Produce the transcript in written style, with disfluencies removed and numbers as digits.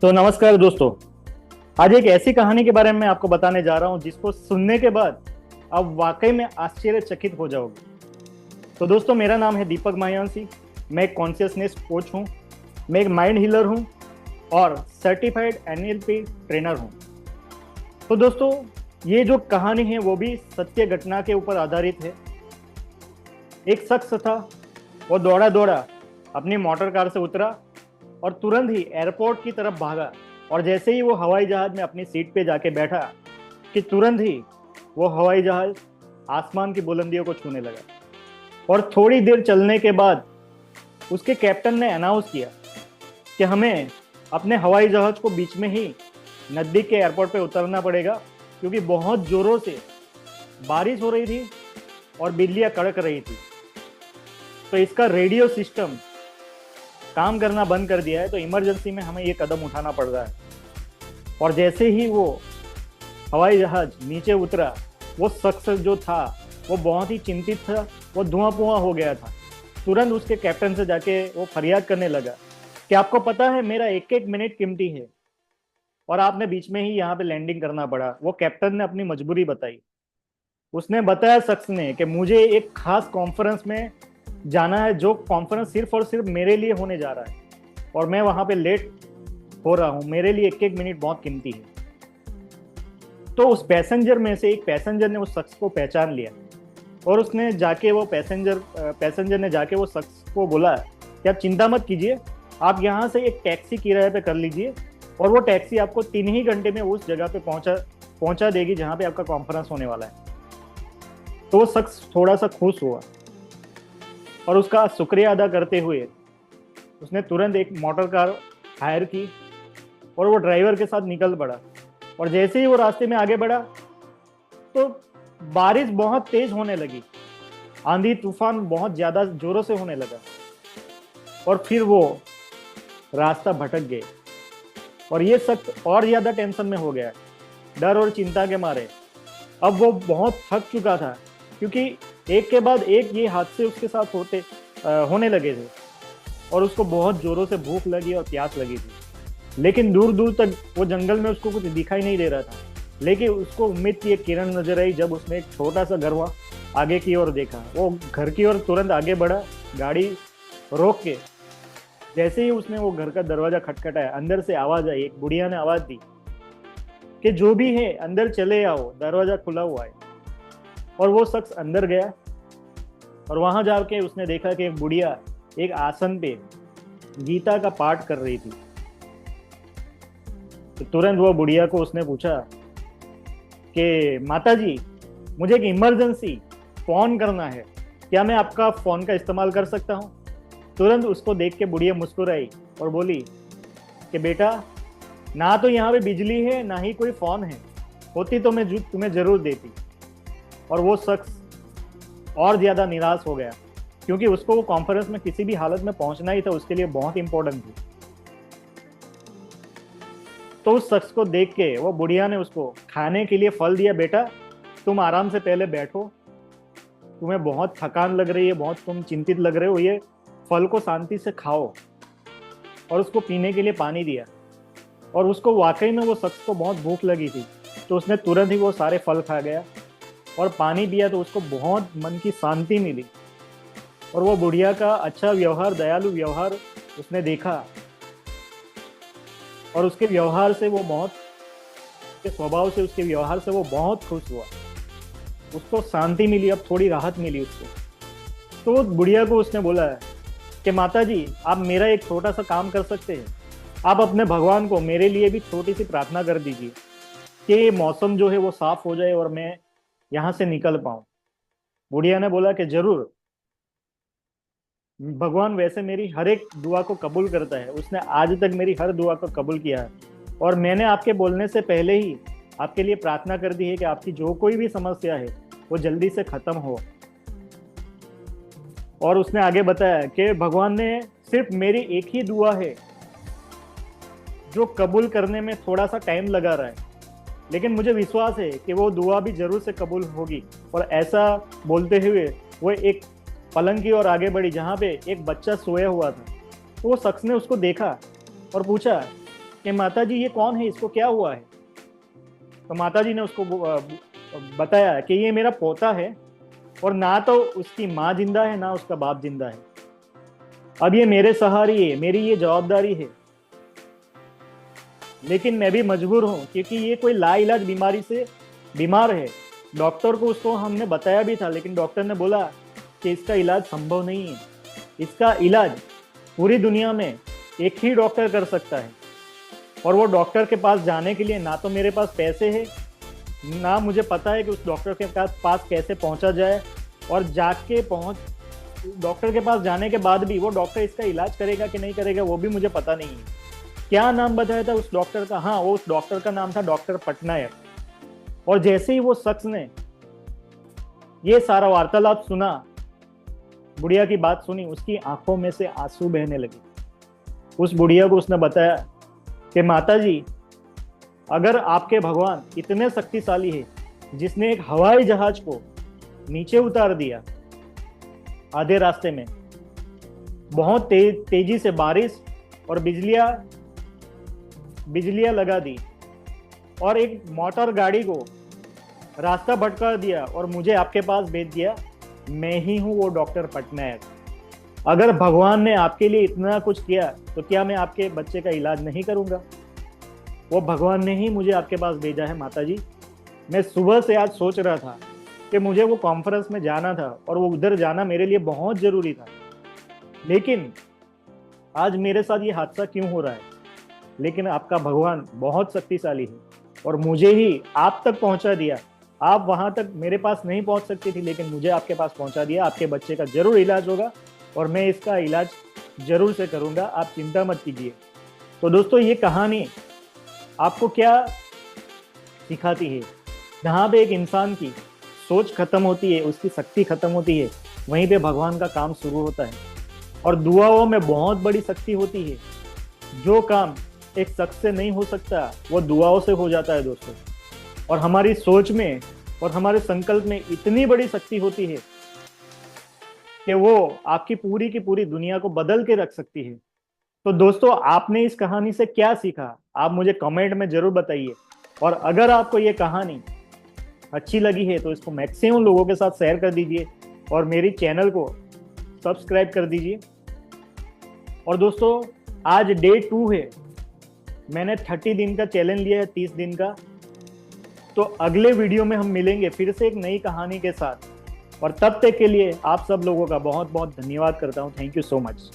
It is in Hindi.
तो नमस्कार दोस्तों। आज एक ऐसी कहानी के बारे में आपको बताने जा रहा हूं जिसको सुनने के बाद आप वाकई में आश्चर्यचकित हो जाओगे। तो दोस्तों, मेरा नाम है दीपक मायांसी। मैं एक कॉन्शियसनेस कोच हूं, मैं एक माइंड हीलर हूं और सर्टिफाइड एनएलपी ट्रेनर हूं। तो दोस्तों, ये जो कहानी है वो भी सत्य घटना के ऊपर आधारित है। एक शख्स था, वो दौड़ा दौड़ा अपनी मोटर कार से उतरा और तुरंत ही एयरपोर्ट की तरफ भागा। और जैसे ही वो हवाई जहाज में अपनी सीट पे जाके बैठा कि तुरंत ही वो हवाई जहाज आसमान की बुलंदियों को छूने लगा। और थोड़ी देर चलने के बाद उसके कैप्टन ने अनाउंस किया कि हमें अपने हवाई जहाज को बीच में ही नजदीक के एयरपोर्ट पे उतरना पड़ेगा, क्योंकि बहुत जोरों से बारिश हो रही थी और बिजलियां कड़क रही थी। तो इसका रेडियो सिस्टम काम करना बंद कर दिया है, तो इमरजेंसी में हमें ये कदम उठाना पड़ रहा है। और जैसे ही वो हवाई जहाज नीचे उतरा, वो शख्स जो था वो बहुत ही चिंतित था, वो धुआं धुआं हो गया था। तुरंत उसके कैप्टन से जाके वो फरियाद करने लगा कि आपको पता है मेरा एक एक मिनट कीमती है और आपने बीच में ही यहाँ पे लैंडिंग करना पड़ा। वो कैप्टन ने अपनी मजबूरी बताई। उसने बताया शख्स ने कि मुझे एक खास कॉन्फ्रेंस में जाना है, जो कॉन्फ्रेंस सिर्फ और सिर्फ मेरे लिए होने जा रहा है और मैं वहां पे लेट हो रहा हूं। मेरे लिए एक एक मिनट बहुत कीमती है। तो उस पैसेंजर में से एक पैसेंजर ने उस शख्स को पहचान लिया और उसने जाके वो पैसेंजर ने जाके वो शख्स को बोला कि आप चिंता मत कीजिए, आप यहाँ से एक टैक्सी किराए पे कर लीजिए और वो टैक्सी आपको 3 ही घंटे में उस जगह पे पहुंचा देगी जहाँ पे आपका कॉन्फ्रेंस होने वाला है। तो वो शख्स थोड़ा सा खुश हुआ और उसका शुक्रिया अदा करते हुए उसने तुरंत एक मोटर कार हायर की और वो ड्राइवर के साथ निकल पड़ा। और जैसे ही वो रास्ते में आगे बढ़ा तो बारिश बहुत तेज होने लगी, आंधी तूफान बहुत ज्यादा जोरों से होने लगा और फिर वो रास्ता भटक गए। और ये शख्स और ज्यादा टेंशन में हो गया, डर और चिंता के मारे। अब वो बहुत थक चुका था, क्योंकि एक के बाद एक ये हादसे उसके साथ होने लगे थे और उसको बहुत जोरों से भूख लगी और प्यास लगी थी। लेकिन दूर दूर तक वो जंगल में उसको कुछ दिखाई नहीं दे रहा था। लेकिन उसको उम्मीद की एक किरण नजर आई जब उसने एक छोटा सा घर वहाँ आगे की ओर देखा। वो घर की ओर तुरंत आगे बढ़ा, गाड़ी रोक के। जैसे ही उसने वो घर का दरवाजा खटखटाया, अंदर से आवाज आई। एक बुढ़िया ने आवाज दी कि जो भी है अंदर चले आओ, दरवाजा खुला हुआ है। और वो शख्स अंदर गया और वहां जाके उसने देखा कि एक बुढ़िया एक आसन पे गीता का पाठ कर रही थी। तो तुरंत वो बुढ़िया को उसने पूछा कि माता जी, मुझे एक इमरजेंसी फोन करना है, क्या मैं आपका फोन का इस्तेमाल कर सकता हूँ? तुरंत उसको देख के बुढ़िया मुस्कुराई और बोली कि बेटा, ना तो यहाँ पे बिजली है ना ही कोई फोन है, होती तो मैं तुम्हें जरूर देती। और वो शख्स और ज्यादा निराश हो गया, क्योंकि उसको वो कॉन्फ्रेंस में किसी भी हालत में पहुंचना ही था, उसके लिए बहुत इंपॉर्टेंट थी। तो उस शख्स को देख के वो बुढ़िया ने उसको खाने के लिए फल दिया। बेटा, तुम आराम से पहले बैठो, तुम्हें बहुत थकान लग रही है, बहुत तुम चिंतित लग रहे हो, ये फल को शांति से खाओ। और उसको पीने के लिए पानी दिया। और उसको वाकई में वो शख्स को बहुत भूख लगी थी, तो उसने तुरंत ही वो सारे फल खा गया और पानी पिया। तो उसको बहुत मन की शांति मिली। और वो बुढ़िया का अच्छा व्यवहार, दयालु व्यवहार उसने देखा और उसके व्यवहार से वो बहुत, उसके स्वभाव से, उसके व्यवहार से वो बहुत खुश हुआ। उसको शांति मिली, अब थोड़ी राहत मिली उसको। तो वो बुढ़िया को उसने बोला कि माता जी, आप मेरा एक छोटा सा काम कर सकते हैं। आप अपने भगवान को मेरे लिए भी छोटी सी प्रार्थना कर दीजिए कि ये मौसम जो है वो साफ हो जाए और मैं यहाँ से निकल पाऊं। बुढ़िया ने बोला कि जरूर, भगवान वैसे मेरी हर एक दुआ को कबूल करता है, उसने आज तक मेरी हर दुआ को कबूल किया है और मैंने आपके बोलने से पहले ही आपके लिए प्रार्थना कर दी है कि आपकी जो कोई भी समस्या है वो जल्दी से खत्म हो। और उसने आगे बताया कि भगवान ने सिर्फ मेरी एक ही दुआ है जो कबूल करने में थोड़ा सा टाइम लगा रहा है, लेकिन मुझे विश्वास है कि वो दुआ भी जरूर से कबूल होगी। और ऐसा बोलते हुए वो एक पलंग की ओर आगे बढ़ी जहाँ पे एक बच्चा सोया हुआ था। तो वो शख्स ने उसको देखा और पूछा कि माता जी ये कौन है, इसको क्या हुआ है। तो माता जी ने उसको बताया कि ये मेरा पोता है और ना तो उसकी माँ जिंदा है ना उसका बाप जिंदा है। अब ये मेरे सहारे है, मेरी ये जवाबदारी है, लेकिन मैं भी मजबूर हूँ क्योंकि ये कोई लाइलाज बीमारी से बीमार है। डॉक्टर को उसको हमने बताया भी था, लेकिन डॉक्टर ने बोला कि इसका इलाज संभव नहीं है। इसका इलाज पूरी दुनिया में एक ही डॉक्टर कर सकता है, और वो डॉक्टर के पास जाने के लिए ना तो मेरे पास पैसे है, ना मुझे पता है कि उस डॉक्टर के पास कैसे पहुंचा जाए, और जाके डॉक्टर के पास जाने के बाद भी वो डॉक्टर इसका इलाज करेगा कि नहीं करेगा वो भी मुझे पता नहीं है। क्या नाम बताया था उस डॉक्टर का? हाँ, वो उस डॉक्टर का नाम था डॉक्टर पटनायक। और जैसे ही वो शख्स ने ये सारा वार्तालाप सुना, बुढ़िया की बात सुनी, उसकी आंखों में से आंसू बहने लगे। उस बुढ़िया को उसने बताया कि माता जी, अगर आपके भगवान इतने शक्तिशाली है, जिसने एक हवाई जहाज को नीचे उतार दिया आधे रास्ते में, बहुत तेजी से बारिश और बिजलियां लगा दी, और एक मोटर गाड़ी को रास्ता भटका दिया और मुझे आपके पास भेज दिया, मैं ही हूं वो डॉक्टर पटनायक। अगर भगवान ने आपके लिए इतना कुछ किया तो क्या मैं आपके बच्चे का इलाज नहीं करूंगा? वो भगवान ने ही मुझे आपके पास भेजा है माता जी। मैं सुबह से आज सोच रहा था कि मुझे वो कॉन्फ्रेंस में जाना था और वो उधर जाना मेरे लिए बहुत जरूरी था, लेकिन आज मेरे साथ ये हादसा क्यों हो रहा है? लेकिन आपका भगवान बहुत शक्तिशाली है और मुझे ही आप तक पहुंचा दिया। आप वहां तक मेरे पास नहीं पहुंच सकती थी, लेकिन मुझे आपके पास पहुंचा दिया। आपके बच्चे का जरूर इलाज होगा और मैं इसका इलाज जरूर से करूंगा, आप चिंता मत कीजिए। तो दोस्तों, ये कहानी आपको क्या सिखाती है? जहाँ पे एक इंसान की सोच खत्म होती है, उसकी शक्ति खत्म होती है, वहीं पे भगवान का काम शुरू होता है। और दुआओं में बहुत बड़ी शक्ति होती है। जो काम एक शख्स से नहीं हो सकता वो दुआओं से हो जाता है दोस्तों। और हमारी सोच में और हमारे संकल्प में इतनी बड़ी शक्ति होती है कि वो आपकी पूरी की पूरी दुनिया को बदल के रख सकती है। तो दोस्तों, आपने इस कहानी से क्या सीखा? आप मुझे कमेंट में जरूर बताइए। और अगर आपको ये कहानी अच्छी लगी है तो इसको मैक्सिमम लोगों के साथ शेयर कर दीजिए और मेरी चैनल को सब्सक्राइब कर दीजिए। और दोस्तों, आज डे 2 है। मैंने 30 दिन का चैलेंज लिया है, 30 दिन का। तो अगले वीडियो में हम मिलेंगे फिर से एक नई कहानी के साथ, और तब तक के लिए आप सब लोगों का बहुत बहुत धन्यवाद करता हूँ। Thank you so much.